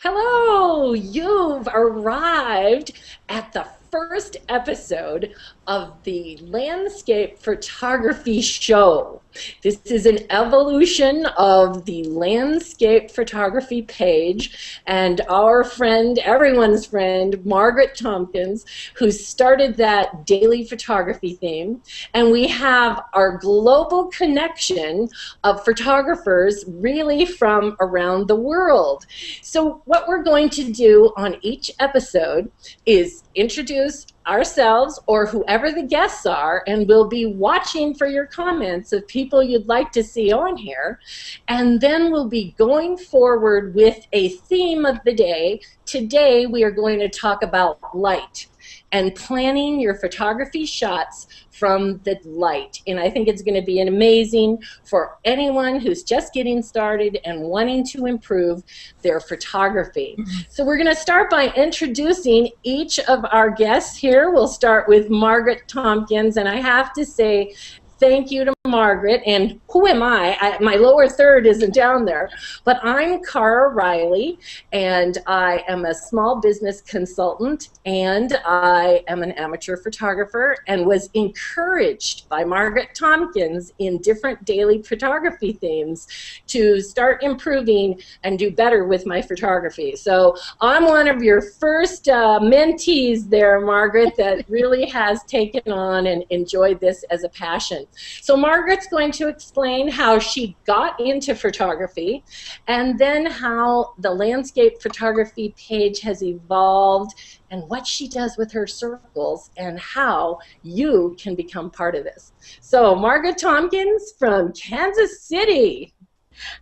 Hello, you've arrived at the first episode of the Landscape Photography Show. This is an evolution of the Landscape Photography page, and our friend, everyone's friend, Margaret Tompkins, who started that daily photography theme. And we have our global connection of photographers really from around the world. So what we're going to do on each episode is introduce ourselves or whoever the guests are, and we'll be watching for your comments of people you'd like to see on here. And then we'll be going forward with a theme of the day. Today we are going to talk about light and planning your photography shots from the light. And I think it's going to be an amazing for anyone who's just getting started and wanting to improve their photography. So we're going to start by introducing each of our guests here. We'll start with Margaret Tompkins, and I have to say thank you to Margaret. And who am I? My lower third isn't down there, but I'm Cara Riley, and I am a small business consultant, and I am an amateur photographer, and was encouraged by Margaret Tompkins in different daily photography themes to start improving and do better with my photography. So I'm one of your first mentees there, Margaret, that really has taken on and enjoyed this as a passion. So Margaret's going to explain how she got into photography, and then how the landscape photography page has evolved, and what she does with her circles, and how you can become part of this. So Margaret Tompkins from Kansas City.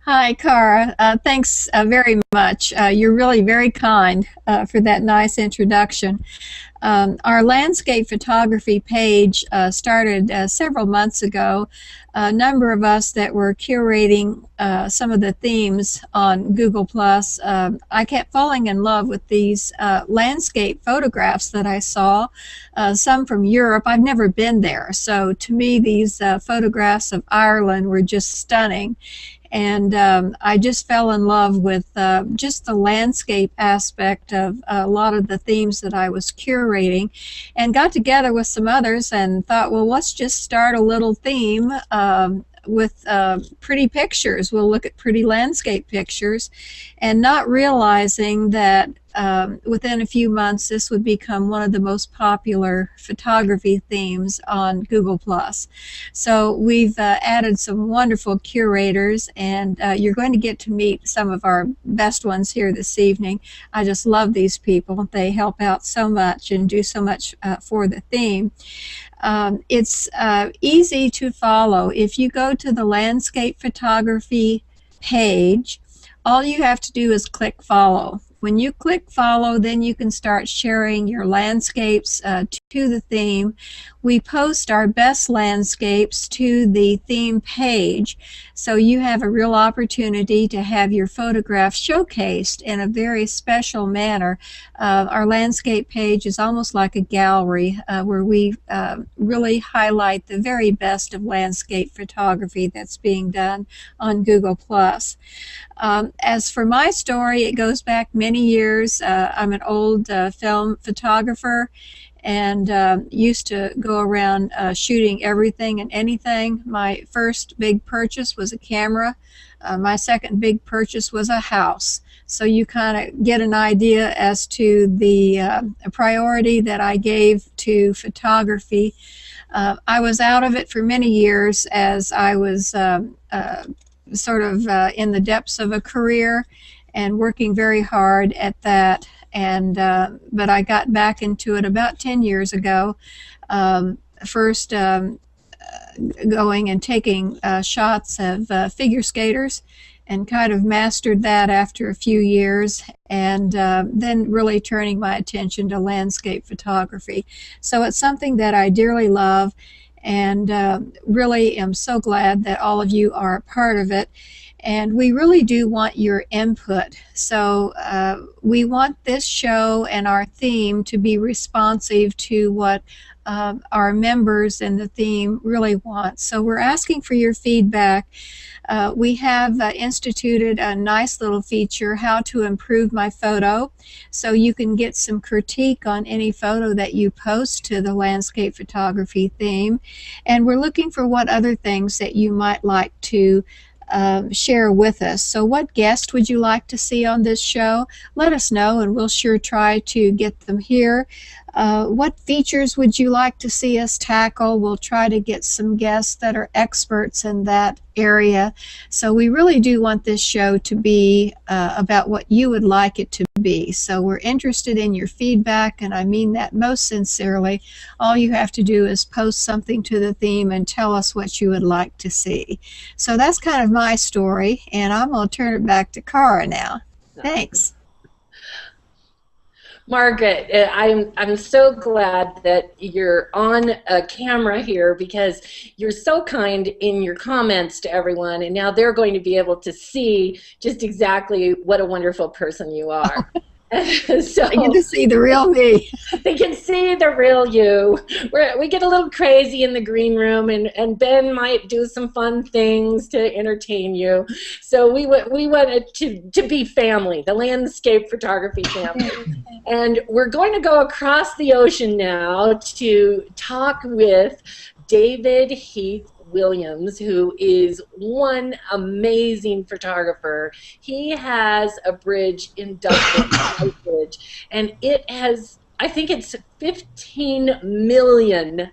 Hi, Cara. Thanks very much. You're really very kind for that nice introduction. Our landscape photography page started several months ago. A number of us that were curating some of the themes on Google+. I kept falling in love with these landscape photographs that I saw, some from Europe. I've never been there, so to me these photographs of Ireland were just stunning. And I just fell in love with just the landscape aspect of a lot of the themes that I was curating, and got together with some others and thought, well, let's just start a little theme with pretty pictures. We'll look at pretty landscape pictures, and not realizing that within a few months this would become one of the most popular photography themes on Google+. So we've added some wonderful curators, and you're going to get to meet some of our best ones here this evening. I just love these people. They help out so much and do so much for the theme. It's easy to follow. If you go to the landscape photography page, all you have to do is click follow. When you click follow, then you can start sharing your landscapes to the theme. We post our best landscapes to the theme page, so you have a real opportunity to have your photographs showcased in a very special manner. Our landscape page is almost like a gallery where we really highlight the very best of landscape photography that's being done on Google+. As for my story, it goes back many years. I'm an old film photographer, and used to go around shooting everything and anything. My first big purchase was a camera. My second big purchase was a house. So you kind of get an idea as to the priority that I gave to photography. I was out of it for many years as I was sort of in the depths of a career and working very hard at that. And but I got back into it about 10 years ago. First going and taking shots of figure skaters, and kind of mastered that after a few years, and then really turning my attention to landscape photography. So it's something that I dearly love, and really am so glad that all of you are a part of it. And we really do want your input. So we want this show and our theme to be responsive to what our members and the theme really want. So we're asking for your feedback. We have instituted a nice little feature, How to Improve My Photo, so you can get some critique on any photo that you post to the landscape photography theme. And we're looking for what other things that you might like to share with us. So what guest would you like to see on this show? Let us know and we'll sure try to get them here. What features would you like to see us tackle? We'll try to get some guests that are experts in that area. So we really do want this show to be about what you would like it to be. So we're interested in your feedback, and I mean that most sincerely. All you have to do is post something to the theme and tell us what you would like to see. So that's kind of my story, and I'm going to turn it back to Cara now. Thanks. Margaret, I'm so glad that you're on a camera here, because you're so kind in your comments to everyone, and now they're going to be able to see just exactly what a wonderful person you are. So I get to see the real me. they can see the real you. We get a little crazy in the green room, and Ben might do some fun things to entertain you. So we wanted to be family, the landscape photography family. And we're going to go across the ocean now to talk with David Heath Williams, who is one amazing photographer. He has a bridge in Dublin, Bridge, and it has, I think it's 15 million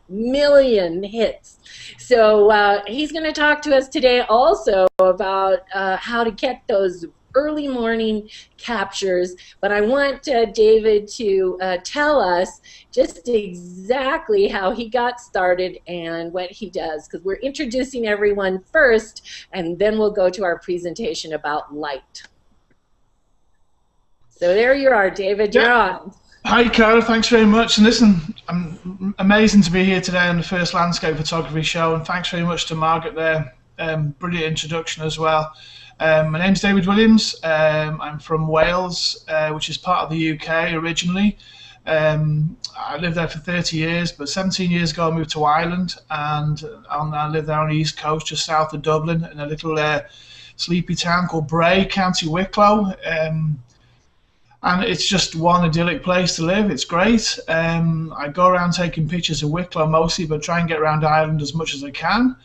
hits. So he's going to talk to us today also about how to get those early morning captures, but I want David to tell us just exactly how he got started and what he does, because we're introducing everyone first, and then we'll go to our presentation about light. So there you are, David, you're on. Hi, Cara, thanks very much. And listen, I'm amazing to be here today on the first landscape photography show, and thanks very much to Margaret there. Brilliant introduction as well. My name's David Williams. I'm from Wales, which is part of the UK originally. I lived there for 30 years, but 17 years ago I moved to Ireland, and I live there on the east coast, just south of Dublin, in a little sleepy town called Bray, County Wicklow. And it's just one idyllic place to live. It's great. I go around taking pictures of Wicklow mostly, but try and get around Ireland as much as I can.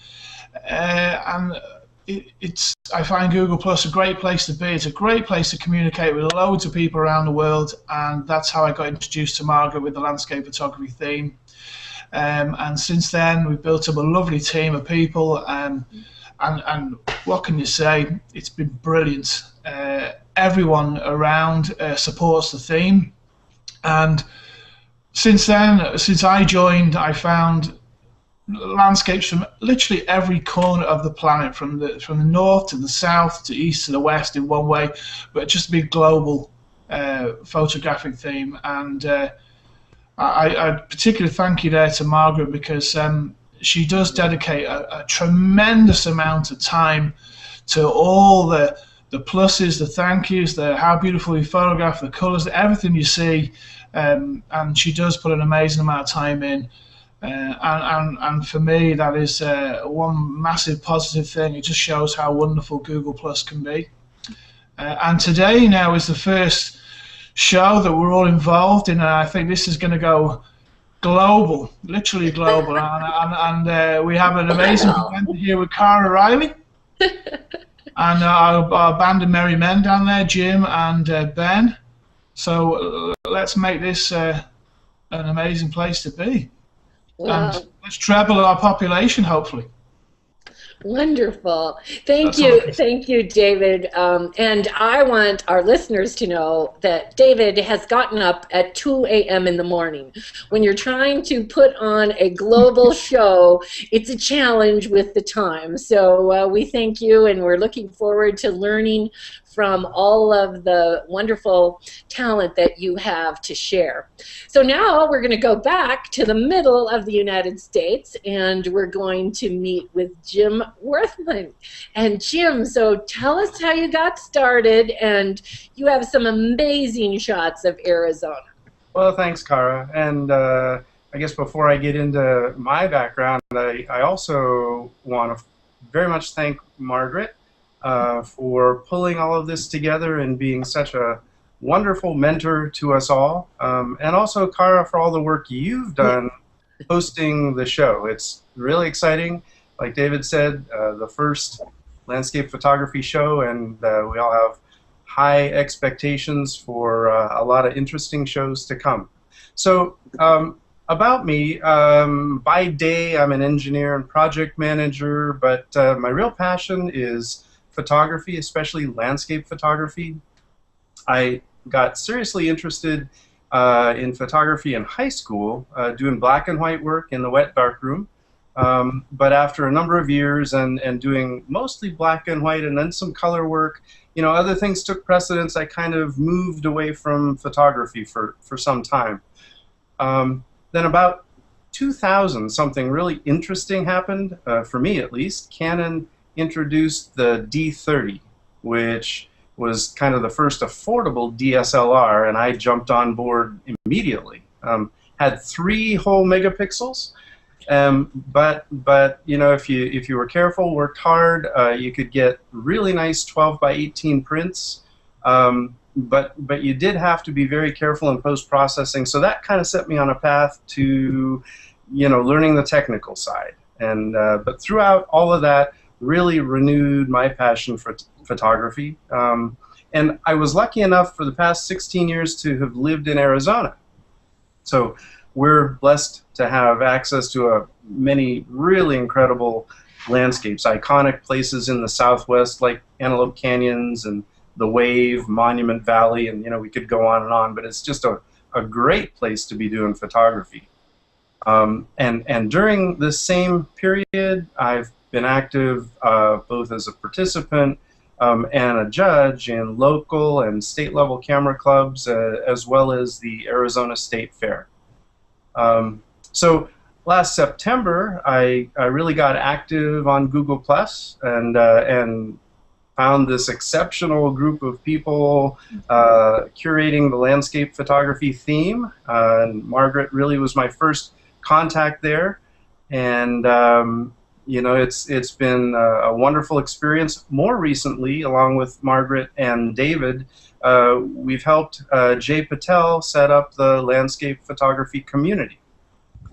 I find Google Plus a great place to be. It's a great place to communicate with loads of people around the world, and that's how I got introduced to Margaret with the landscape photography theme. And since then, we've built up a lovely team of people, and what can you say? It's been brilliant. Everyone around supports the theme, and since then, since I joined, I found landscapes from literally every corner of the planet, from the north to the south to east to the west in one way, but just a big global photographic theme. And I particularly thank you there to Margaret, because she does dedicate a tremendous amount of time to all the pluses, the thank yous, the how beautiful you photograph, the colors, everything you see, and she does put an amazing amount of time in. And for me, that is one massive positive thing. It just shows how wonderful Google Plus can be. And today now is the first show that we're all involved in, and I think this is going to go global, literally global. and we have an amazing presenter here with Cara Riley, and our band of merry men down there, Jim and Ben. So let's make this an amazing place to be. Wow. And let's treble our population, hopefully. Wonderful. Thank you, David. And I want our listeners to know that David has gotten up at 2 a.m. in the morning. When you're trying to put on a global show, it's a challenge with the time. So we thank you, and we're looking forward to learning from all of the wonderful talent that you have to share. So now we're going to go back to the middle of the United States, and we're going to meet with Jim Worthman. And Jim, so tell us how you got started, and you have some amazing shots of Arizona. Well, thanks, Cara. And I guess before I get into my background, I also want to very much thank Margaret for pulling all of this together and being such a wonderful mentor to us all. And also, Cara, for all the work you've done hosting the show. It's really exciting. Like David said, the first landscape photography show, and we all have high expectations for a lot of interesting shows to come. So about me, by day I'm an engineer and project manager, but my real passion is photography, especially landscape photography. I got seriously interested in photography in high school, doing black and white work in the wet darkroom. But after a number of years and doing mostly black and white and then some color work, you know, other things took precedence. I kind of moved away from photography for some time. Then about 2000, something really interesting happened, for me at least. Canon introduced the D30, which was kind of the first affordable DSLR, and I jumped on board immediately. Had 3 whole megapixels, but you know, if you were careful, worked hard, you could get really nice 12 by 18 prints. But you did have to be very careful in post-processing, so that kind of set me on a path to, you know, learning the technical side. And but throughout all of that, really renewed my passion for photography. And I was lucky enough for the past 16 years to have lived in Arizona. So we're blessed to have access to many really incredible landscapes, iconic places in the Southwest like Antelope Canyons and the Wave, Monument Valley, and you know, we could go on, but it's just a great place to be doing photography. And during this same period, I've been active both as a participant and a judge in local and state level camera clubs, as well as the Arizona State Fair. So last September, I really got active on Google Plus and found this exceptional group of people curating the landscape photography theme. And Margaret really was my first contact there, and you know, it's been a wonderful experience. More recently, along with Margaret and David, we've helped Jay Patel set up the landscape photography community.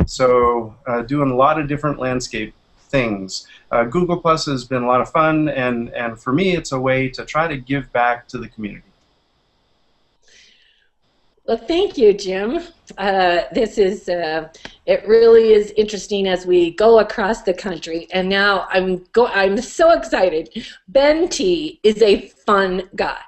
So doing a lot of different landscape things. Google Plus has been a lot of fun, and for me, it's a way to try to give back to the community. Well, thank you, Jim. This is, it really is interesting as we go across the country. And now I'm so excited. Ben T is a fun guy.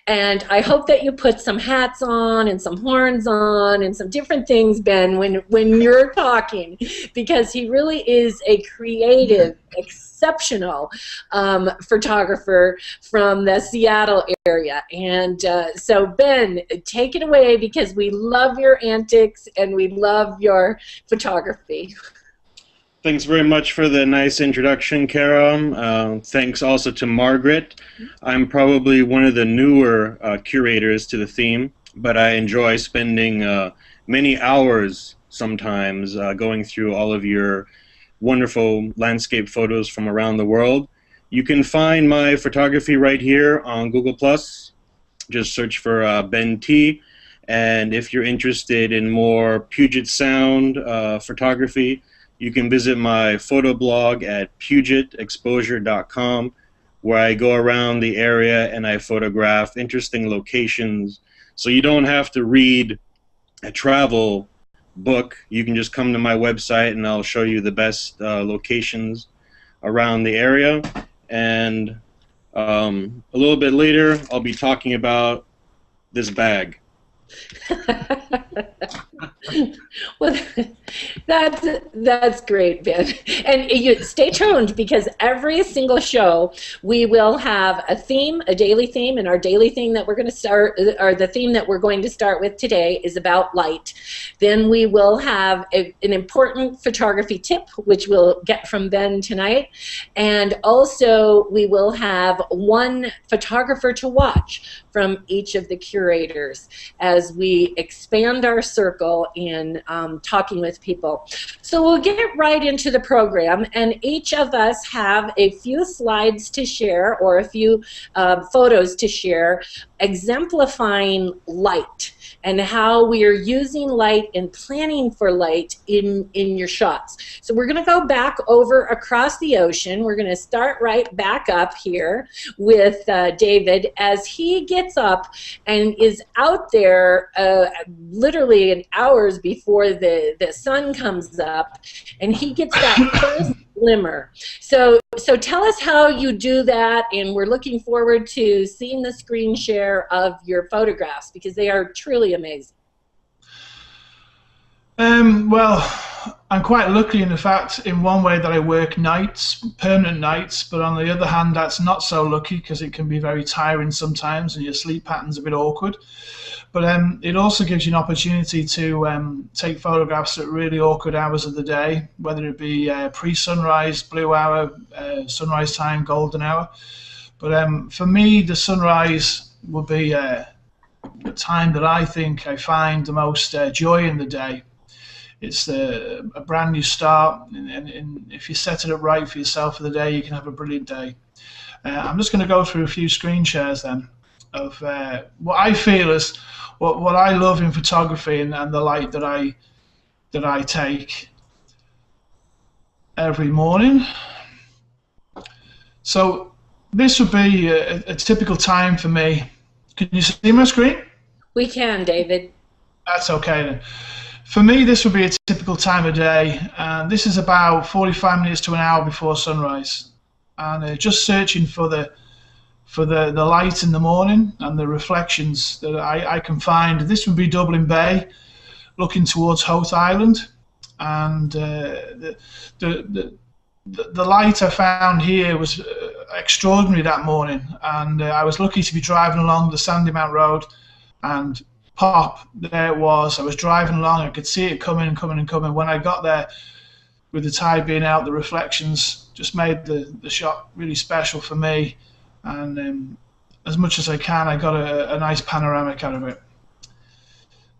And I hope that you put some hats on and some horns on and some different things, Ben, when you're talking, because he really is a creative, exceptional photographer from the Seattle area. And so, Ben, take it away, because we love your antics and we love your photography. Thanks very much for the nice introduction, Cara. Thanks also to Margaret. I'm probably one of the newer curators to the theme, but I enjoy spending many hours sometimes going through all of your wonderful landscape photos from around the world. You can find my photography right here on Google+. Just search for Ben T. And if you're interested in more Puget Sound photography, you can visit my photo blog at pugetexposure.com, where I go around the area and I photograph interesting locations. So you don't have to read a travel book. You can just come to my website and I'll show you the best locations around the area. And a little bit later, I'll be talking about this bag. Well, that's great, Ben. And you stay tuned, because every single show we will have a theme, a daily theme, and our daily theme that we're going to start, or the theme that we're going to start with today, is about light. Then we will have an important photography tip, which we'll get from Ben tonight, and also we will have one photographer to watch from each of the curators as we expand around our circle and talking with people. So we'll get right into the program, and each of us have a few slides to share or a few photos to share exemplifying light and how we are using light and planning for light in your shots. So we're going to go back over across the ocean. We're going to start right back up here with David as he gets up and is out there literally in hours before the sun comes up, and he gets that first glimmer. So tell us how you do that, and we're looking forward to seeing the screen share of your photographs because they are truly amazing. Well, I'm quite lucky in the fact, in one way, that I work nights, permanent nights, but on the other hand, that's not so lucky because it can be very tiring sometimes and your sleep pattern's a bit awkward. But it also gives you an opportunity to take photographs at really awkward hours of the day, whether it be pre-sunrise, blue hour, sunrise time, golden hour. But for me, the sunrise would be the time that I think I find the most joy in the day. It's a brand new start, and if you set it up right for yourself for the day, you can have a brilliant day. I'm just going to go through a few screen shares then of what I feel is what I love in photography and the light that I take every morning. So this would be a typical time for me. Can you see my screen? We can, David. That's okay then. For me, this would be a typical time of day, and this is about 45 minutes to an hour before sunrise, and just searching for the light in the morning and the reflections that I can find. This would be Dublin Bay, looking towards Howth Island, and the light I found here was extraordinary that morning, and I was lucky to be driving along the Sandymount Road, and pop, there it was. I was driving along, I could see it coming and coming and coming. When I got there, with the tide being out, the reflections just made the shot really special for me, and as much as I can, I got a nice panoramic out of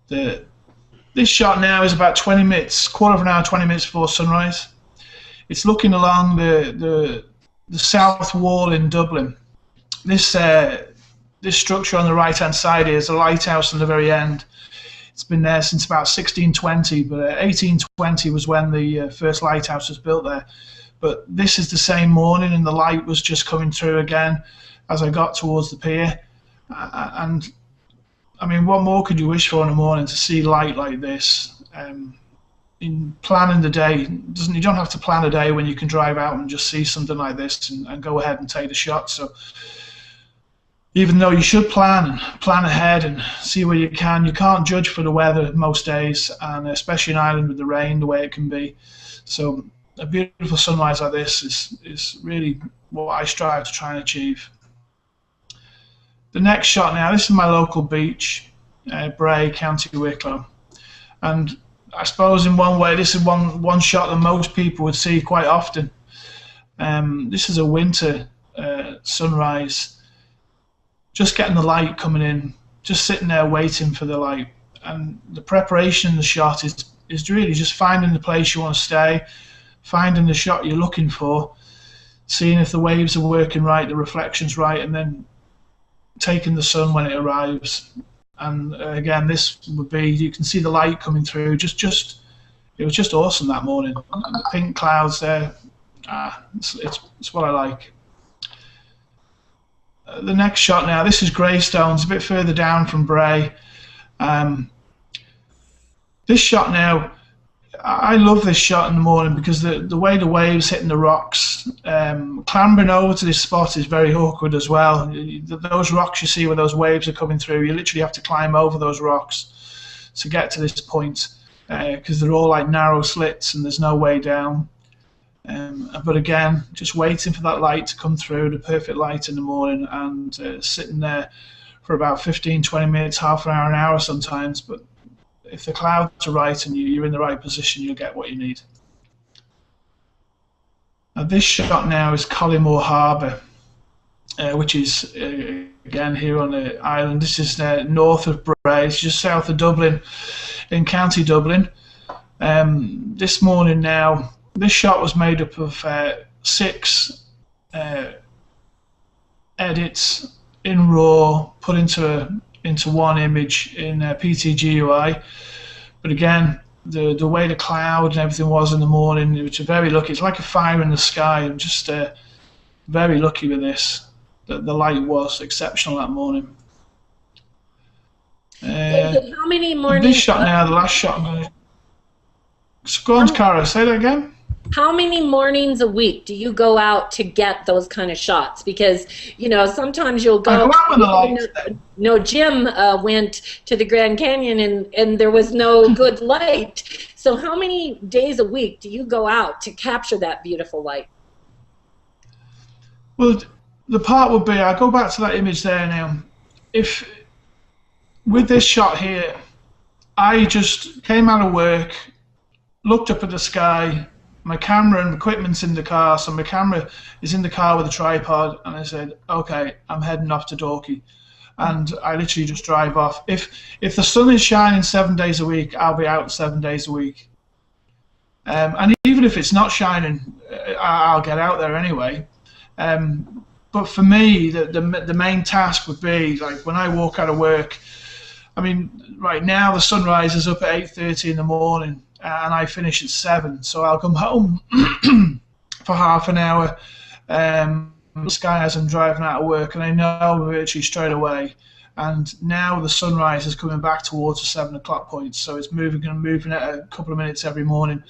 it. This shot now is about 20 minutes, quarter of an hour, 20 minutes before sunrise. It's looking along the south wall in Dublin. This structure on the right-hand side is a lighthouse on the very end. It's been there since about 1620, but 1820 was when the first lighthouse was built there. But this is the same morning, and the light was just coming through again as I got towards the pier. And I mean, what more could you wish for in the morning to see light like this? In planning the day, you don't have to plan a day when you can drive out and just see something like this and go ahead and take the shot. So even though you should plan ahead and see where you can't judge for the weather most days, and especially in Ireland with the rain the way it can be. So a beautiful sunrise like this is really what I strive to try and achieve. The next shot now, this is my local beach, Bray, County Wicklow, and I suppose in one way this is one shot that most people would see quite often. This is a winter sunrise. Just getting the light coming in, just sitting there waiting for the light, and the preparation in the shot is really just finding the place you want to stay, finding the shot you're looking for, seeing if the waves are working right, the reflections right, and then taking the sun when it arrives. And again, this would be, you can see the light coming through. It was just awesome that morning. And the pink clouds there, it's what I like. The next shot now, this is Greystones, a bit further down from Bray. This shot now, I love this shot in the morning because the way the waves hitting the rocks, clambering over to this spot is very awkward as well. Those rocks you see where those waves are coming through, you literally have to climb over those rocks to get to this point because they're all like narrow slits and there's no way down. But again, just waiting for that light to come through, the perfect light in the morning, and sitting there for about 15-20 minutes, half an hour sometimes. But if the clouds are right and you're in the right position, you'll get what you need. Now this shot now is Collymore Harbour, which is again here on the island. This is north of Bray. It's just south of Dublin, in County Dublin. This morning now, this shot was made up of 6 edits in RAW, put into one image in PTGUI. But again, the way the cloud and everything was in the morning, which are very lucky. It's like a fire in the sky. I'm just very lucky with this. The light was exceptional that morning. David, how many mornings? This shot now, the last shot I'm going to... So go on, Cara, say that again. How many mornings a week do you go out to get those kind of shots? Because, you know, sometimes you'll go... I go out with the lights. No, Jim went to the Grand Canyon and there was no good light. So how many days a week do you go out to capture that beautiful light? Well, the part would be, I go back to that image there now. If, with this shot here, I just came out of work, looked up at the sky, my camera and equipment's in the car, so my camera is in the car with a tripod, and I said, okay, I'm heading off to Dorky. And I literally just drive off. If the sun is shining 7 days a week, I'll be out 7 days a week. And even if it's not shining, I'll get out there anyway. But for me, the main task would be, like, when I walk out of work, I mean, right now the sunrise is up at 8:30 in the morning, and I finish at 7, so I'll come home for half an hour, the sky as I'm driving out of work, and I know virtually straight away. And now the sunrise is coming back towards the 7 o'clock point, so it's moving at a couple of minutes every morning.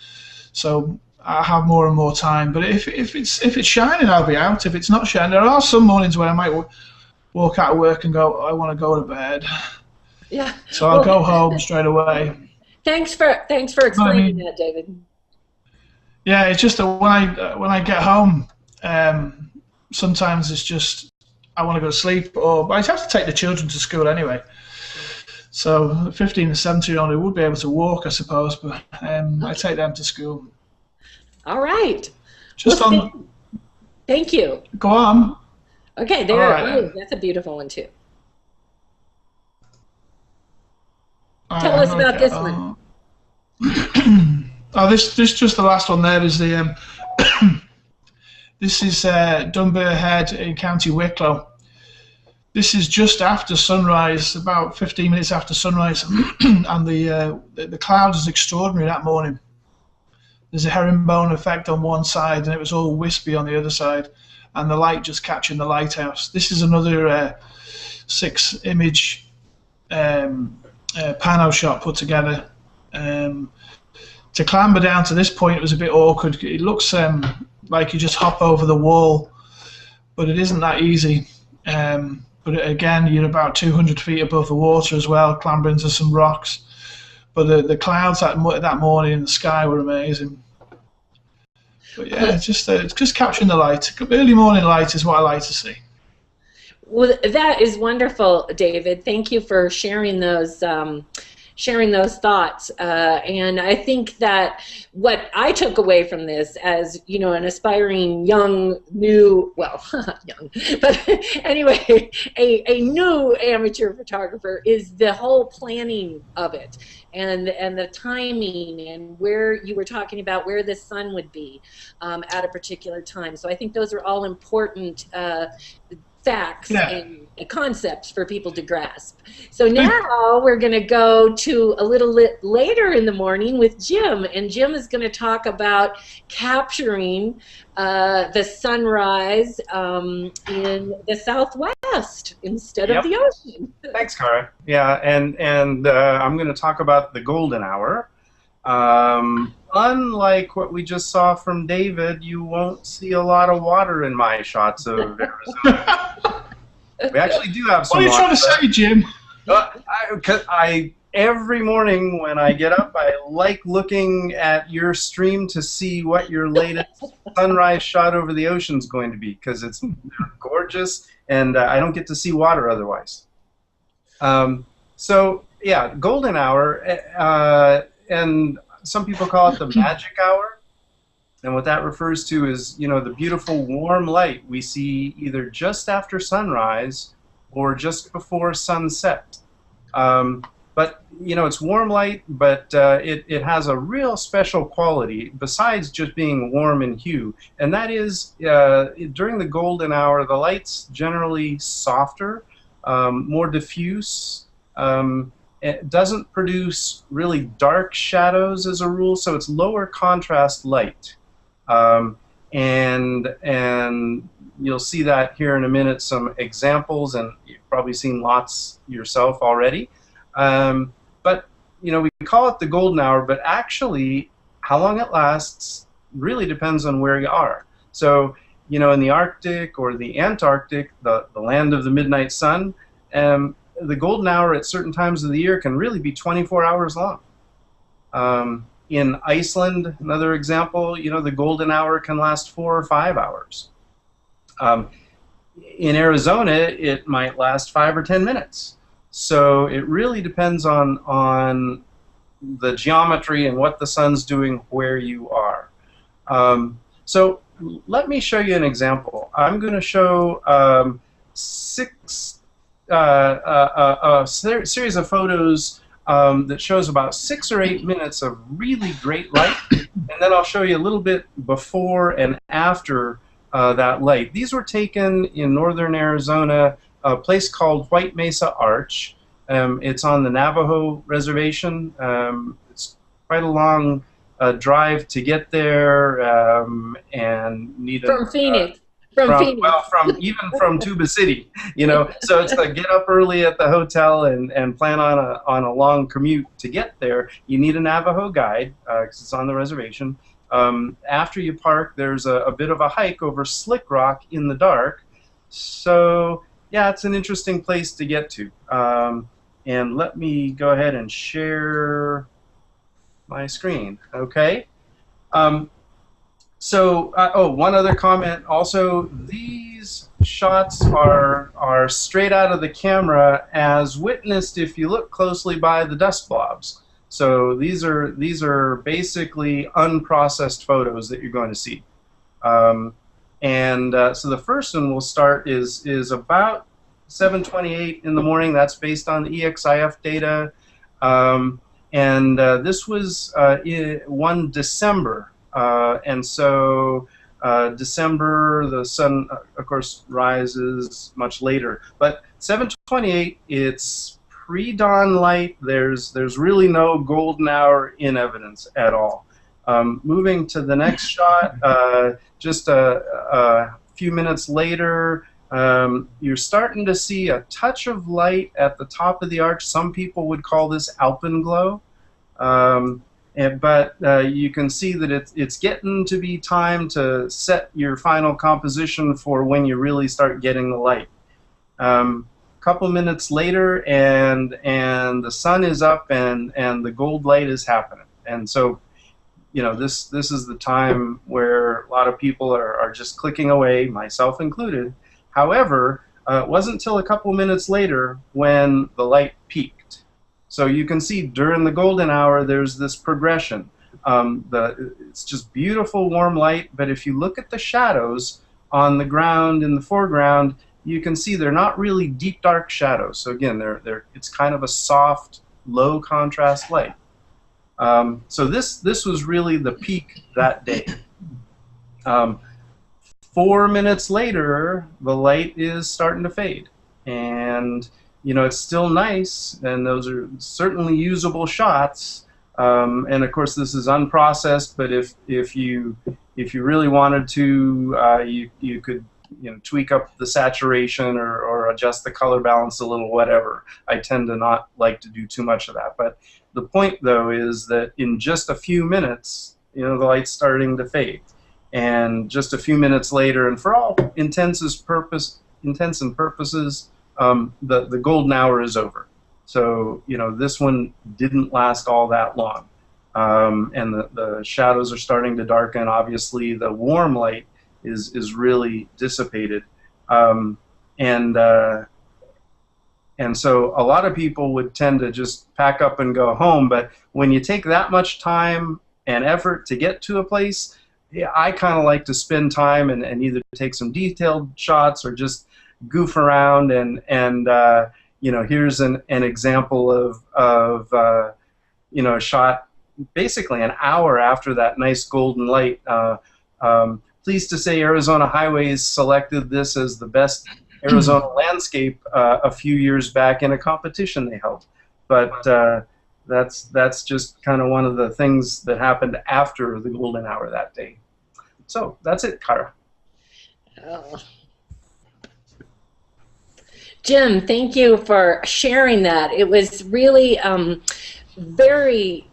So I have more and more time. But if it's shining, I'll be out. If it's not shining, there are some mornings where I might walk out of work and go, I want to go to bed. Yeah. So I'll go home straight away. Thanks for explaining that, David. Yeah, it's just that when I get home, sometimes it's just I want to go to sleep, but I have to take the children to school anyway. So 15 and 17-year-old would be able to walk, I suppose, but I take them to school. All right. Just well, thank you. Go on. Okay, there. Right. Oh, that's a beautiful one too. Tell us about this one. Oh, this just the last one. There is the this is Dunbar Head in County Wicklow. This is just after sunrise, about 15 minutes after sunrise, and the cloud is extraordinary that morning. There's a herringbone effect on one side, and it was all wispy on the other side, and the light just catching the lighthouse. This is another 6-image pano shot put together. To clamber down to this point, it was a bit awkward. It looks like you just hop over the wall, but it isn't that easy. But again, you're about 200 feet above the water as well, clambering to some rocks. But the clouds that morning in the sky were amazing. But yeah, it's just capturing the light. Early morning light is what I like to see. Well, that is wonderful, David. Thank you for sharing those thoughts. And I think that what I took away from this as, you know, an aspiring young, new, well, young, but anyway, a new amateur photographer is the whole planning of it and the timing and where you were talking about where the sun would be at a particular time. So I think those are all important facts and concepts for people to grasp. So now we're going to go to a little later in the morning with Jim, and Jim is going to talk about capturing the sunrise in the Southwest instead of the ocean. Thanks, Cara. Yeah, and I'm going to talk about the golden hour. Unlike what we just saw from David, you won't see a lot of water in my shots of Arizona. We actually do have some water. What are you trying to say, Jim? Every morning when I get up, I like looking at your stream to see what your latest sunrise shot over the ocean is going to be, because it's gorgeous, and I don't get to see water otherwise. So, yeah, golden hour, and some people call it the magic hour. And what that refers to is, you know, the beautiful warm light we see either just after sunrise or just before sunset. But it's warm light, but it has a real special quality besides just being warm in hue, and that is during the golden hour, the light's generally softer, more diffuse. It doesn't produce really dark shadows as a rule, so it's lower contrast light. And you'll see that here in a minute, some examples, and you've probably seen lots yourself already. But we call it the golden hour, but actually how long it lasts really depends on where you are. So in the Arctic or the Antarctic, the land of the midnight sun, the golden hour at certain times of the year can really be 24 hours long. In Iceland, another example, the golden hour can last 4 or 5 hours. In Arizona, it might last 5 or 10 minutes. So it really depends on the geometry and what the sun's doing where you are. So let me show you an example. I'm going to show a series of photos that shows about 6 or 8 minutes of really great light, and then I'll show you a little bit before and after that light. These were taken in northern Arizona, a place called White Mesa Arch. It's on the Navajo reservation. It's quite a long drive to get there, and need from Phoenix. Phoenix. Well, even from Tuba City, So it's like get up early at the hotel and plan on a long commute to get there. You need a Navajo guide because it's on the reservation. After you park, there's a bit of a hike over slick rock in the dark. So yeah, it's an interesting place to get to. And let me go ahead and share my screen. Okay. One other comment. Also, these shots are straight out of the camera, as witnessed if you look closely by the dust blobs. So these are basically unprocessed photos that you're going to see. So the first one we'll start is about 7:28 in the morning. That's based on the EXIF data. This was one December. December, the sun, of course, rises much later. But 7:28, it's pre-dawn light. There's really no golden hour in evidence at all. Moving to the next shot, just a few minutes later, you're starting to see a touch of light at the top of the arch. Some people would call this alpenglow. But you can see that it's getting to be time to set your final composition for when you really start getting the light. Couple minutes later, and the sun is up, and the gold light is happening. And so, this is the time where a lot of people are just clicking away, myself included. However, it wasn't until a couple minutes later when the light peaked. So you can see during the golden hour, there's this progression. It's just beautiful warm light, but if you look at the shadows on the ground in the foreground, you can see they're not really deep dark shadows. So again, it's kind of a soft, low contrast light. So this was really the peak that day. 4 minutes later, the light is starting to fade, and it's still nice, and those are certainly usable shots. And of course, this is unprocessed, but if you really wanted to, you could tweak up the saturation or adjust the color balance a little, whatever. I tend to not like to do too much of that. But the point, though, is that in just a few minutes, the light's starting to fade. And just a few minutes later, and for all intents and purposes, the golden hour is over. So, this one didn't last all that long. And the shadows are starting to darken. Obviously, the warm light is really dissipated. And so a lot of people would tend to just pack up and go home. But when you take that much time and effort to get to a place, I kind of like to spend time and either take some detailed shots or just goof around and you know, here's an example of you know, a shot basically an hour after that nice golden light. Pleased to say Arizona Highways selected this as the best Arizona landscape a few years back in a competition they held. But that's just kind of one of the things that happened after the golden hour that day. So that's it, Kara. Oh. Jim, thank you for sharing that. It was really very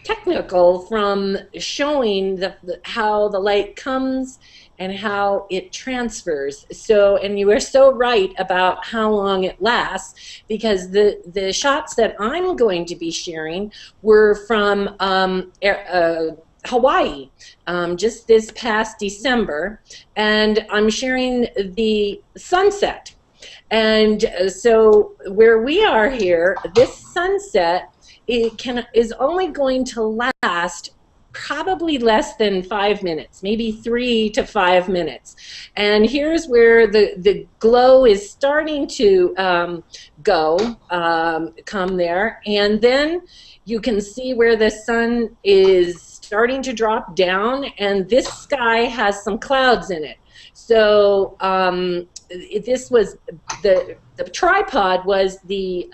technical, from showing how the light comes and how it transfers. So, and you were so right about how long it lasts, because the shots that I'm going to be sharing were from Hawaii, just this past December, and I'm sharing the sunset. And so where we are here, this sunset is only going to last probably less than 5 minutes, maybe 3 to 5 minutes. And here's where the glow is starting to come there. And then you can see where the sun is starting to drop down, and this sky has some clouds in it. So this was the tripod was the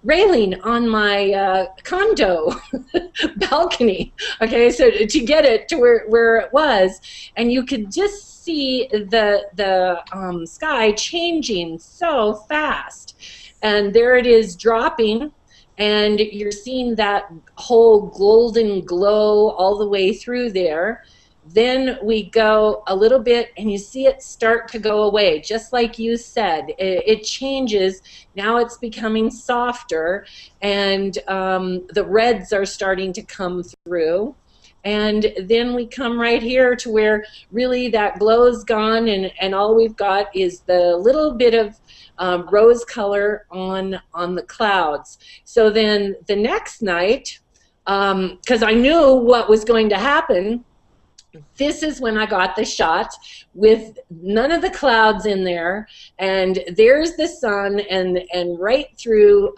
railing on my condo balcony. Okay, so to get it to where it was, and you could just see the sky changing so fast, and there it is dropping, and you're seeing that whole golden glow all the way through there. Then we go a little bit and you see it start to go away, just like you said. It changes. Now it's becoming softer, and the reds are starting to come through. And then we come right here to where really that glow's gone, and all we've got is the little bit of rose color on the clouds. So then the next night, because I knew what was going to happen, this is when I got the shot with none of the clouds in there, and there's the sun, and right through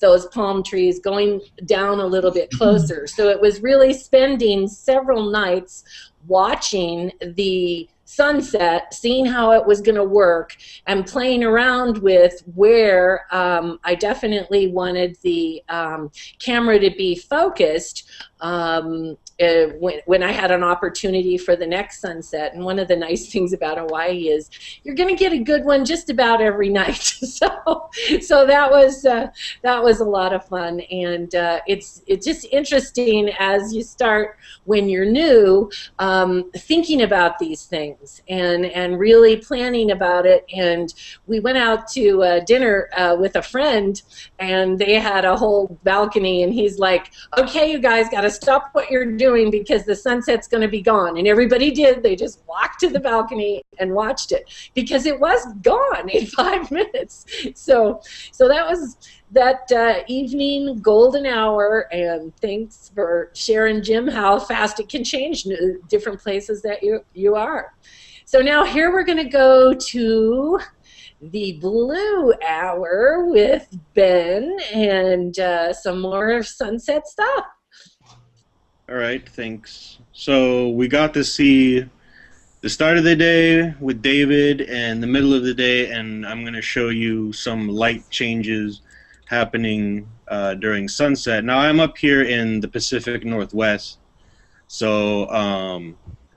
those palm trees, going down a little bit closer. So it was really spending several nights watching the sunset, seeing how it was going to work, and playing around with where I definitely wanted the camera to be focused when I had an opportunity for the next sunset. And one of the nice things about Hawaii is you're going to get a good one just about every night. So that was a lot of fun, and it's just interesting as you start, when you're new, thinking about these things and really planning about it. And we went out to dinner with a friend, and they had a whole balcony, and he's like, okay, you guys got to stop what you're doing because the sunset's going to be gone. And everybody did. They just walked to the balcony and watched it because it was gone in 5 minutes. So that was that evening golden hour, and thanks for sharing, Jim, how fast it can change different places that you are. So now here we're going to go to the blue hour with Ben and some more sunset stuff. All right, thanks. So we got to see the start of the day with David and the middle of the day, and I'm going to show you some light changes happening during sunset. Now I'm up here in the Pacific Northwest, so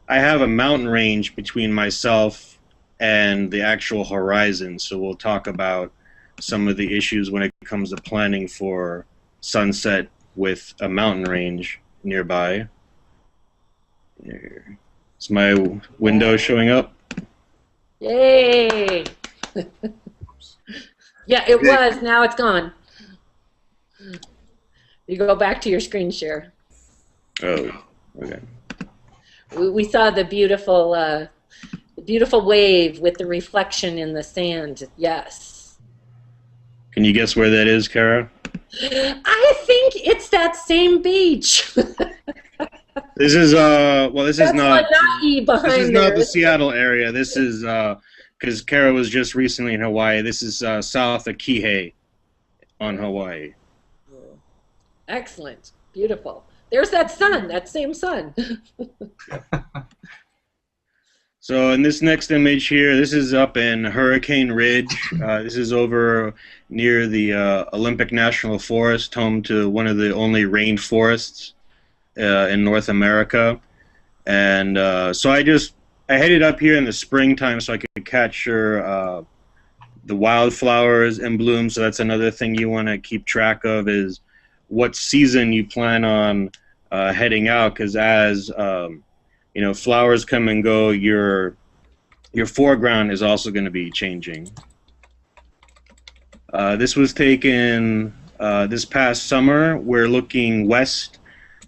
I have a mountain range between myself and the actual horizon, so we'll talk about some of the issues when it comes to planning for sunset with a mountain range nearby. Is my window showing up? Yay! Yeah, it was. Now it's gone. You go back to your screen share. Oh, okay. We saw the beautiful wave with the reflection in the sand. Yes. Can you guess where that is, Kara? I think it's that same beach. This is well, this is not. Lanai behind This is there. not the Seattle area. This is because Kara was just recently in Hawaii. This is south of Kihei on Hawaii. Excellent. Beautiful. There's that sun, that same sun. So in this next image here, this is up in Hurricane Ridge. This is over near the Olympic National Forest, home to one of the only rainforests in North America. And so I headed up here in the springtime so I could capture the wildflowers in bloom. So that's another thing you want to keep track of, is what season you plan on heading out, because as you know, flowers come and go, your foreground is also going to be changing. This was taken this past summer. We're looking west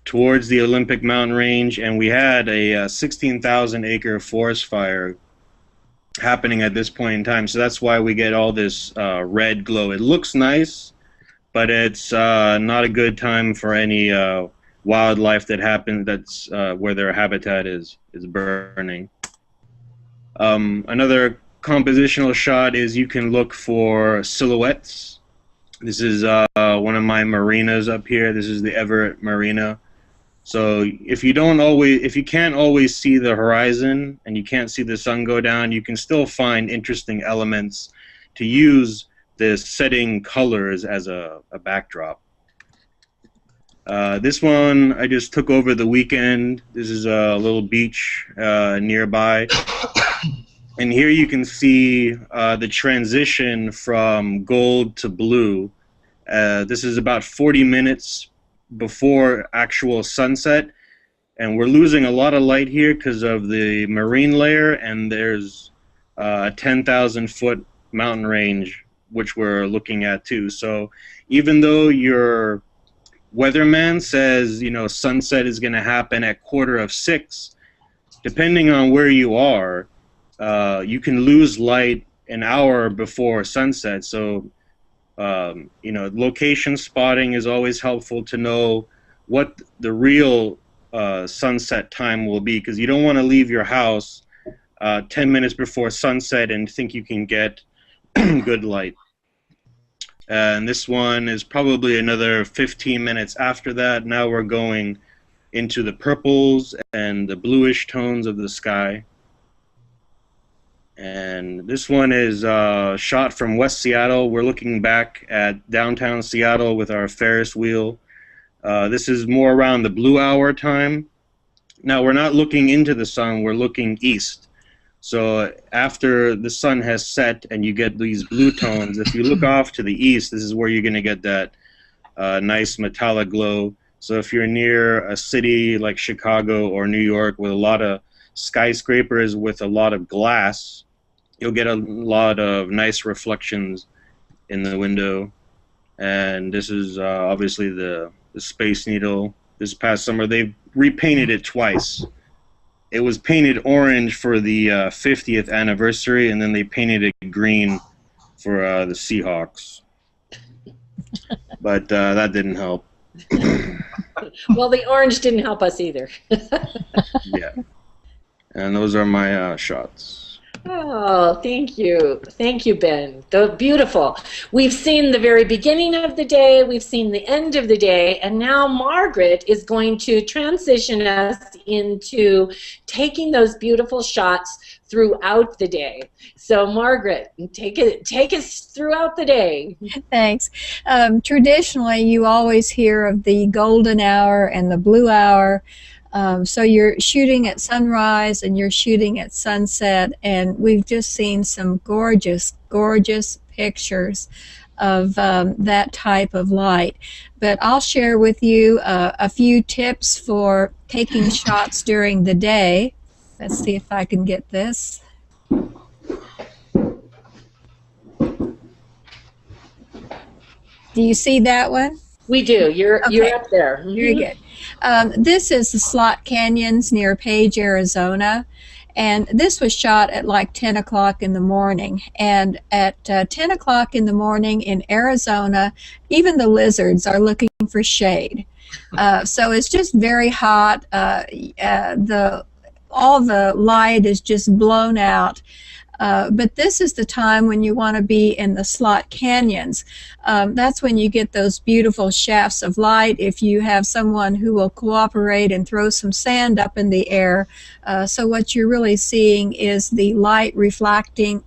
towards the Olympic mountain range, and we had a 16,000 acre forest fire happening at this point in time. So that's why we get all this red glow. It looks nice, but it's not a good time for any wildlife that happens, that's where their habitat is burning. Another compositional shot is you can look for silhouettes. This is one of my marinas up here. This is the Everett Marina. So if you can't always see the horizon and you can't see the sun go down, you can still find interesting elements to use the setting colors as a backdrop. This one I just took over the weekend. This is a little beach nearby. And here you can see the transition from gold to blue. This is about 40 minutes before actual sunset. And we're losing a lot of light here because of the marine layer, and there's a 10,000 foot mountain range, which we're looking at too. So even though your weatherman says, you know, sunset is going to happen at 5:45, depending on where you are, you can lose light an hour before sunset. So, you know, location spotting is always helpful to know what the real sunset time will be, because you don't want to leave your house 10 minutes before sunset and think you can get good light. And this one is probably another 15 minutes after that. Now we're going into the purples and the bluish tones of the sky. And this one is shot from West Seattle. We're looking back at downtown Seattle with our Ferris wheel. This is more around the blue hour time. Now we're not looking into the sun, we're looking east. So after the sun has set and you get these blue tones, if you look off to the east, this is where you're going to get that nice metallic glow. So if you're near a city like Chicago or New York with a lot of skyscrapers with a lot of glass, you'll get a lot of nice reflections in the window. And this is obviously the Space Needle. This past summer, they've repainted it twice. It was painted orange for the 50th anniversary, and then they painted it green for the Seahawks. But that didn't help. Well, the orange didn't help us either. Yeah. And those are my shots. Oh, thank you. Thank you, Ben. Beautiful. We've seen the very beginning of the day, we've seen the end of the day, and now Margaret is going to transition us into taking those beautiful shots throughout the day. So Margaret, take us throughout the day. Thanks. Traditionally, you always hear of the golden hour and the blue hour. So you're shooting at sunrise and you're shooting at sunset, and we've just seen some gorgeous, gorgeous pictures of that type of light. But I'll share with you a few tips for taking shots during the day. Let's see if I can get this. Do you see that one? We do. You're up there. Very good. This is the Slot Canyons near Page, Arizona, and this was shot at like 10 o'clock in the morning. And at 10 o'clock in the morning in Arizona, even the lizards are looking for shade. So it's just very hot. All the light is just blown out. But this is the time when you want to be in the slot canyons. That's when you get those beautiful shafts of light if you have someone who will cooperate and throw some sand up in the air. So what you're really seeing is the light refracting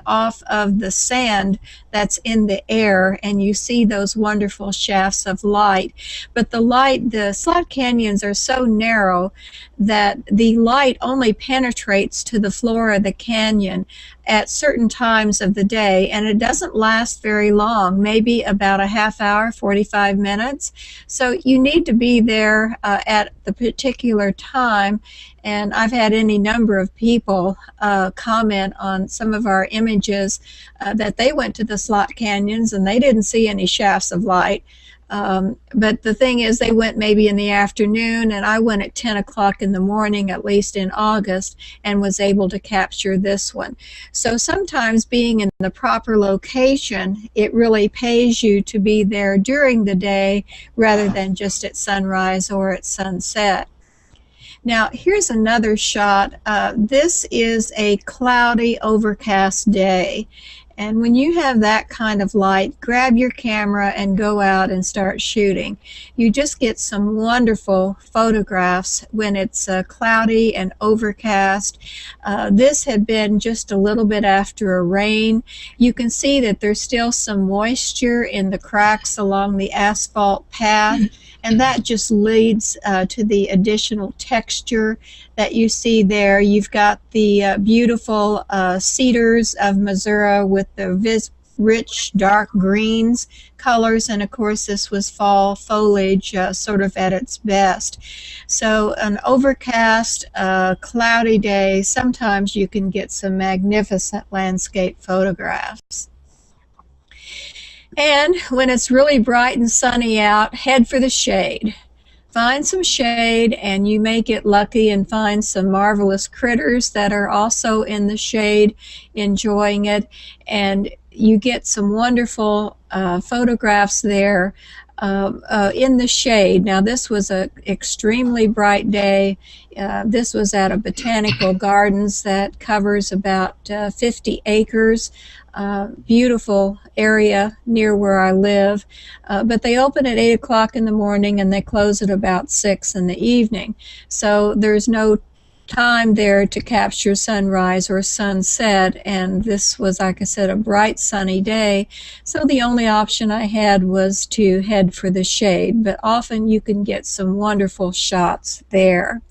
off of the sand that's in the air, and you see those wonderful shafts of light. But the slot canyons are so narrow that the light only penetrates to the floor of the canyon at certain times of the day, and it doesn't last very long, maybe about a half hour, 45 minutes. So you need to be there at the particular time. And I've had any number of people comment on some of our images that they went to the slot canyons and they didn't see any shafts of light. But the thing is, they went maybe in the afternoon, and I went at 10 o'clock in the morning, at least in August, and was able to capture this one. So sometimes being in the proper location, it really pays you to be there during the day rather than just at sunrise or at sunset. Now, here's another shot. This is a cloudy, overcast day. And when you have that kind of light, grab your camera and go out and start shooting. You just get some wonderful photographs when it's cloudy and overcast. This had been just a little bit after a rain. You can see that there's still some moisture in the cracks along the asphalt path, and that just leads to the additional texture that you see there. You've got the beautiful cedars of Missouri with the rich dark greens colors, and of course this was fall foliage sort of at its best. So an overcast cloudy day, sometimes you can get some magnificent landscape photographs. And when it's really bright and sunny out, head for the shade. Find some shade, and you may get lucky and find some marvelous critters that are also in the shade enjoying it, and you get some wonderful photographs there in the shade. Now, this was an extremely bright day. This was at a botanical gardens that covers about 50 acres. Beautiful area near where I live, but they open at 8 o'clock in the morning and they close at about 6 in the evening. So there's no time there to capture sunrise or sunset, and this was, like I said, a bright sunny day, so the only option I had was to head for the shade, but often you can get some wonderful shots there.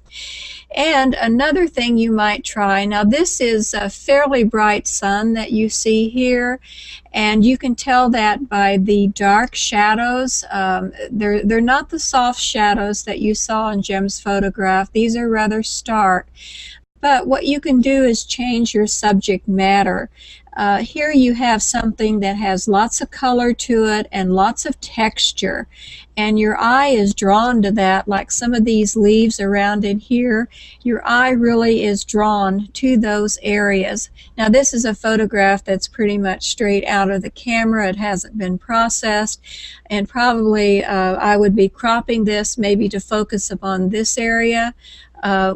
And another thing you might try, now this is a fairly bright sun that you see here, and you can tell that by the dark shadows. They're not the soft shadows that you saw in Jim's photograph. These are rather stark. But what you can do is change your subject matter. Here you have something that has lots of color to it and lots of texture, and your eye is drawn to that, like some of these leaves around in here. Your eye really is drawn to those areas. Now, this is a photograph that's pretty much straight out of the camera. It hasn't been processed, and probably I would be cropping this maybe to focus upon this area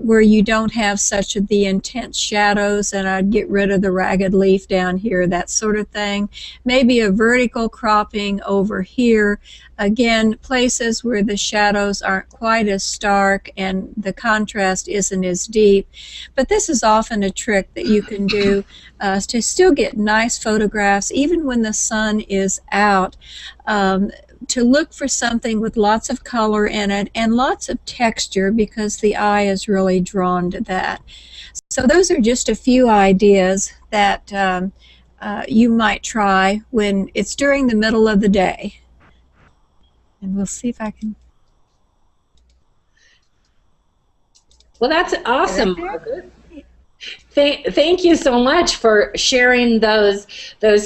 where you don't have such the intense shadows, and I'd get rid of the ragged leaf down here, that sort of thing. Maybe a vertical cropping over here. Again, places where the shadows aren't quite as stark and the contrast isn't as deep. But this is often a trick that you can do to still get nice photographs even when the sun is out. To look for something with lots of color in it and lots of texture, because the eye is really drawn to that. So those are just a few ideas that you might try when it's during the middle of the day. And we'll see if I can. Well, that's awesome, Margaret. Thank you so much for sharing those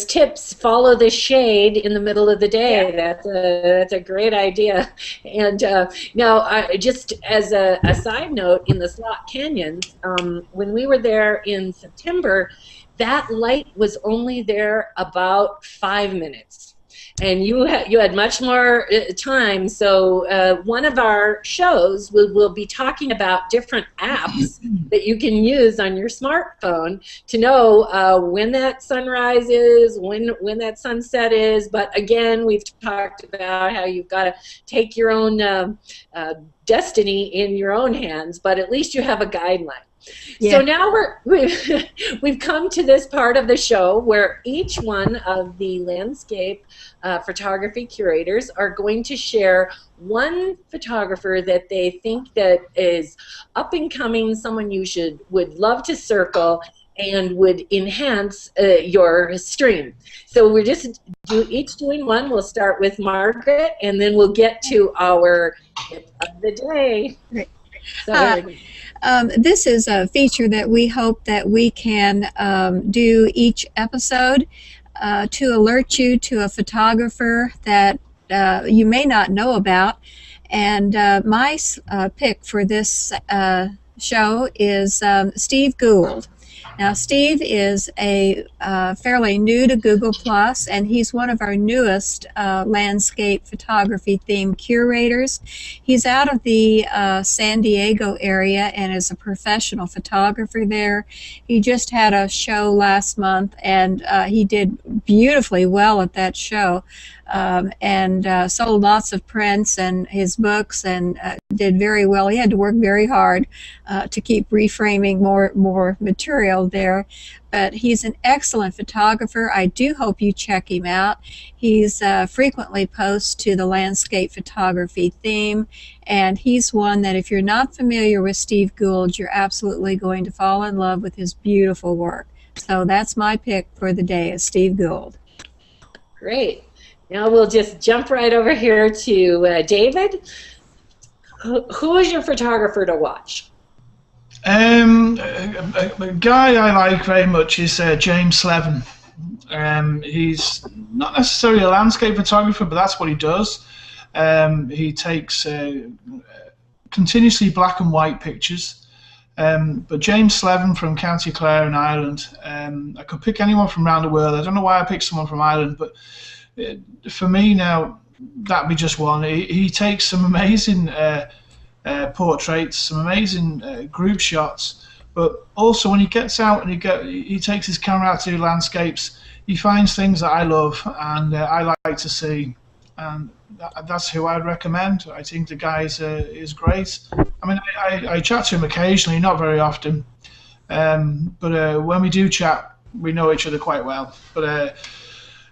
tips. Follow the shade in the middle of the day. Yeah. That's a great idea. And now, just as a side note, in the Slot Canyons, when we were there in September, that light was only there about 5 minutes. and you had much more time. So one of our shows will be talking about different apps that you can use on your smartphone to know when that sunrise is, when that sunset is. But again, we've talked about how you've got to take your own destiny in your own hands, but at least you have a guideline. Yeah. So now we've come to this part of the show where each one of the landscape photography curators are going to share one photographer that they think that is up and coming, someone you would love to circle and would enhance your stream. So we're just each doing one. We'll start with Margaret, and then we'll get to our tip of the day. Great. So this is a feature that we hope that we can do each episode to alert you to a photographer that you may not know about. And my pick for this show is Steve Gould. Now, Steve is fairly new to Google+, and he's one of our newest landscape photography themed curators. He's out of the San Diego area and is a professional photographer there. He just had a show last month, and he did beautifully well at that show. And sold lots of prints and his books, and did very well. He had to work very hard to keep reframing more material there. But he's an excellent photographer. I do hope you check him out. He's frequently posts to the landscape photography theme, and he's one that if you're not familiar with Steve Gould, you're absolutely going to fall in love with his beautiful work. So that's my pick for the day, is Steve Gould. great. Now we'll just jump right over here to David. Who is your photographer to watch? A guy I like very much is James Slevin. He's not necessarily a landscape photographer, but that's what he does. He takes continuously black and white pictures. But James Slevin from County Clare in Ireland, I could pick anyone from around the world. I don't know why I picked someone from Ireland, but for me now, that'd be just one. He takes some amazing portraits, some amazing group shots, but also when he gets out and he takes his camera out to do landscapes, he finds things that I love and I like to see, and that's who I'd recommend. I think the guy is great. I mean, I chat to him occasionally, not very often, but when we do chat, we know each other quite well. But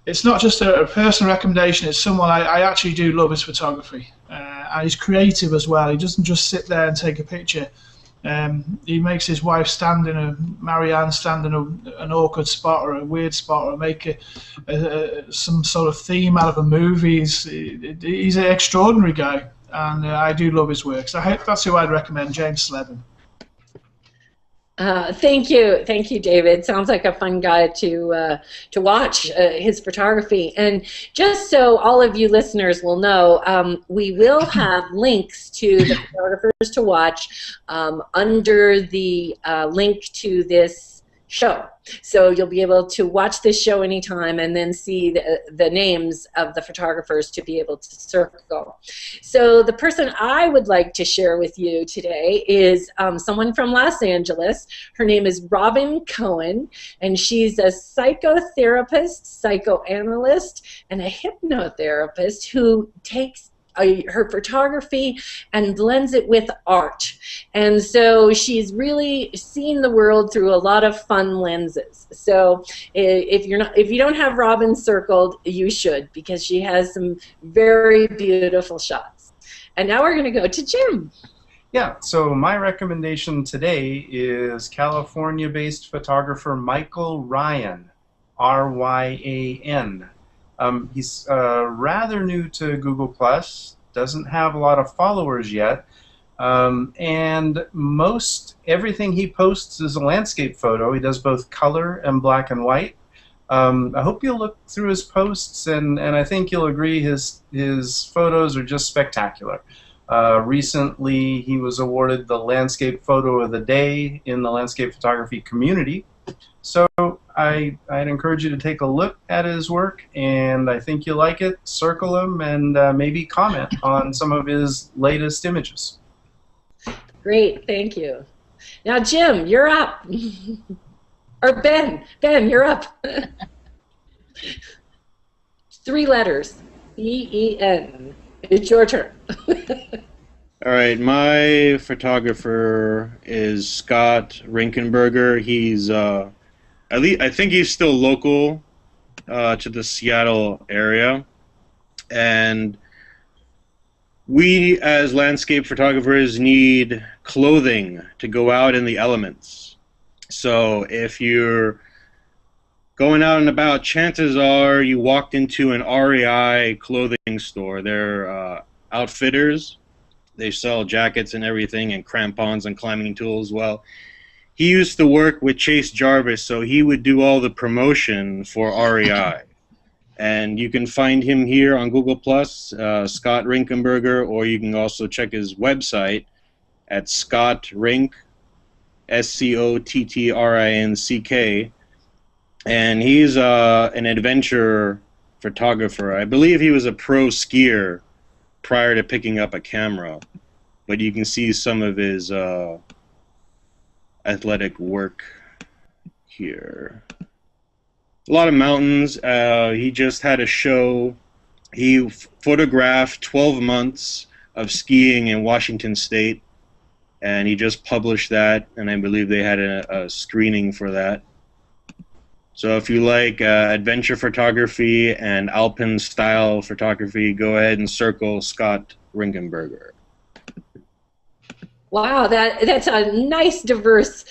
it's not just a personal recommendation, it's someone I actually do love his photography. And he's creative as well. He doesn't just sit there and take a picture. He makes his wife Marianne stand in an awkward spot or a weird spot, or make some sort of theme out of a movie. He's an extraordinary guy, and I do love his work. So that's who I'd recommend, James Slevin. Thank you, David. Sounds like a fun guy to watch his photography. And just so all of you listeners will know, we will have links to the photographers to watch under the link to this show. So you'll be able to watch this show anytime and then see the names of the photographers to be able to circle. So the person I would like to share with you today is someone from Los Angeles. Her name is Robin Cohen, and she's a psychotherapist, psychoanalyst, and a hypnotherapist who takes her photography and blends it with art. And so she's really seen the world through a lot of fun lenses. So if you don't have Robin circled, you should, because she has some very beautiful shots. And now we're going to go to Jim. Yeah, so my recommendation today is California-based photographer Michael Ryan, R-Y-A-N. He's rather new to Google+, doesn't have a lot of followers yet, and everything he posts is a landscape photo. He does both color and black and white. I hope you'll look through his posts, and I think you'll agree his photos are just spectacular. Recently, he was awarded the Landscape Photo of the Day in the landscape photography community. So I'd encourage you to take a look at his work, and I think you like it. Circle him and maybe comment on some of his latest images. Great, thank you. Now, Jim, you're up. Or Ben, you're up. 3 letters. B-E-N. It's your turn. All right, my photographer is Scott Rinkenberger. He's at least I think he's still local to the Seattle area, and we as landscape photographers need clothing to go out in the elements. So if you're going out and about, chances are you walked into an REI clothing store. They're outfitters. They sell jackets and everything, and crampons and climbing tools. Well, he used to work with Chase Jarvis, so he would do all the promotion for REI. And you can find him here on Google+, Scott Rinkenberger, or you can also check his website at Scott Rink, SCOTTRINCK. And he's an adventure photographer. I believe he was a pro skier prior to picking up a camera, but you can see some of his athletic work here. A lot of mountains. He just had a show. He photographed 12 months of skiing in Washington State, and he just published that, and I believe they had a screening for that. So if you like adventure photography and alpine style photography, go ahead and circle Scott Rinkenberger. Wow, that's a nice diverse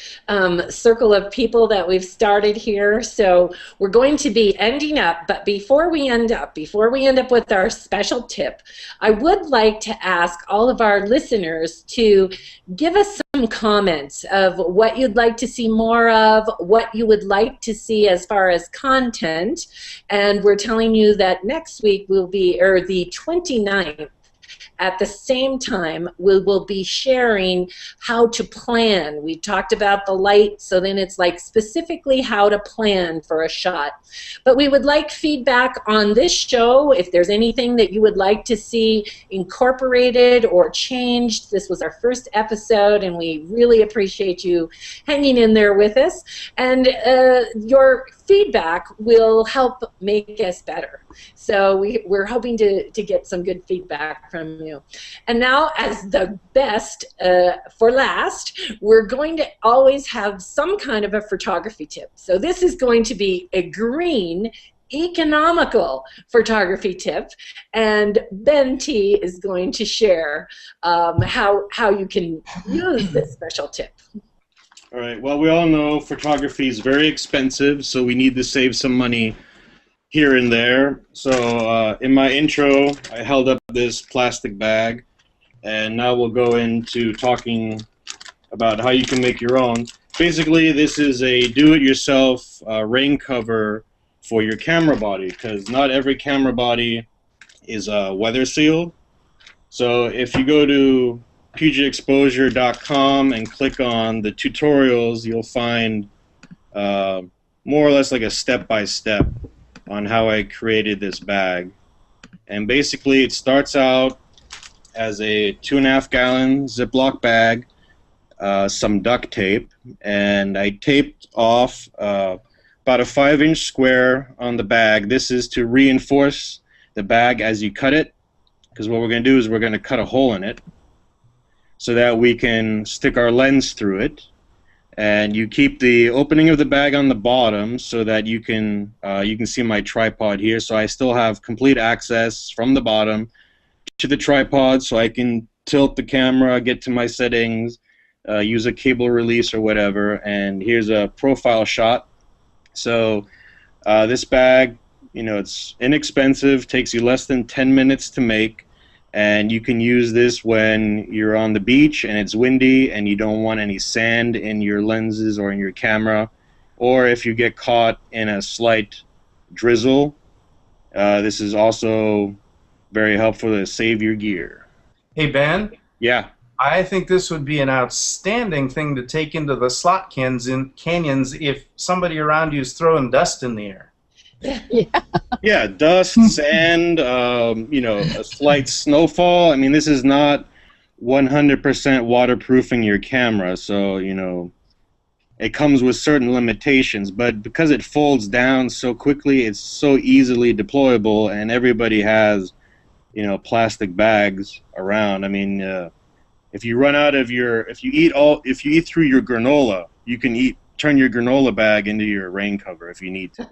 circle of people that we've started here. So we're going to be ending up, but before we end up with our special tip, I would like to ask all of our listeners to give us some comments of what you'd like to see more of, what you would like to see as far as content. And we're telling you that next week will be, or the 29th, at the same time, we will be sharing how to plan. We talked about the light, so then it's like specifically how to plan for a shot. But we would like feedback on this show. If there's anything that you would like to see incorporated or changed, this was our first episode, and we really appreciate you hanging in there with us. And your feedback will help make us better. So we're hoping to get some good feedback from you. And now, as the best for last, we're going to always have some kind of a photography tip. So this is going to be a green, economical photography tip, and Ben T is going to share how you can use this special tip. All right, well, we all know photography is very expensive, so we need to save some money here and there. So in my intro, I held up this plastic bag, and now we'll go into talking about how you can make your own. Basically, this is a do-it-yourself rain cover for your camera body, because not every camera body is weather sealed. So if you go to PugetExposure.com and click on the tutorials, you'll find more or less like a step-by-step on how I created this bag. And basically it starts out as a 2.5 gallon Ziploc bag, some duct tape, and I taped off about a 5-inch square on the bag. This is to reinforce the bag as you cut it, because what we're going to do is we're going to cut a hole in it so that we can stick our lens through it. And you keep the opening of the bag on the bottom so that you can see my tripod here. So I still have complete access from the bottom to the tripod, so I can tilt the camera, get to my settings, use a cable release or whatever. And here's a profile shot. So this bag, you know, it's inexpensive, takes you less than 10 minutes to make. And you can use this when you're on the beach and it's windy and you don't want any sand in your lenses or in your camera, or if you get caught in a slight drizzle. This is also very helpful to save your gear. Hey, Ben, Yeah. I think this would be an outstanding thing to take into the slot canyons if somebody around you is throwing dust in the air. Yeah, dust, sand, you know, a slight snowfall. I mean, this is not 100% waterproofing your camera, so, you know, it comes with certain limitations, but because it folds down so quickly, it's so easily deployable, and everybody has, you know, plastic bags around. I mean, if you run out of your, if you eat through your granola, you can turn your granola bag into your rain cover if you need to.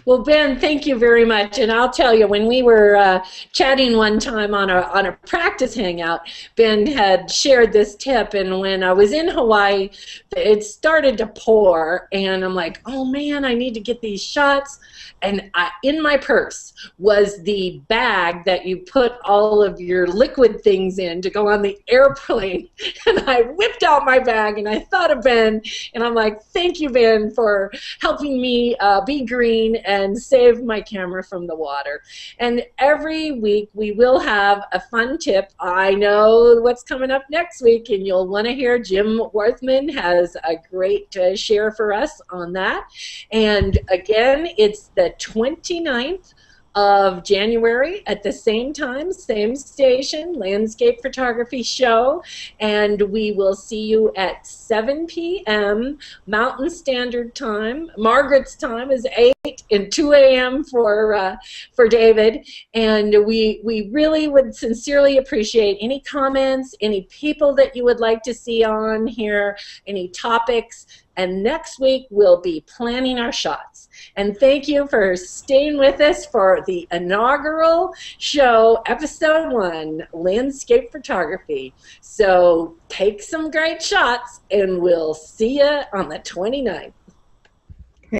Well, Ben, thank you very much. And I'll tell you, when we were chatting one time on a practice hangout, Ben had shared this tip. And when I was in Hawaii, it started to pour. And I'm like, oh, man, I need to get these shots. And in my purse was the bag that you put all of your liquid things in to go on the airplane. And I whipped out my bag, and I thought of Ben. And I'm like, thank you, Ben, for helping me be green and save my camera from the water. And every week we will have a fun tip. I know what's coming up next week, and you'll want to hear Jim Worthman has a great share for us on that. And again, it's the 29th of January at the same time, same station, Landscape Photography Show, and we will see you at 7 p.m. Mountain Standard Time. Margaret's time is 8 and 2 a.m. for David, and we really would sincerely appreciate any comments, any people that you would like to see on here, any topics, and next week we'll be planning our shots. And thank you for staying with us for the inaugural show, episode 1, Landscape Photography. So take some great shots, and we'll see you on the 29th.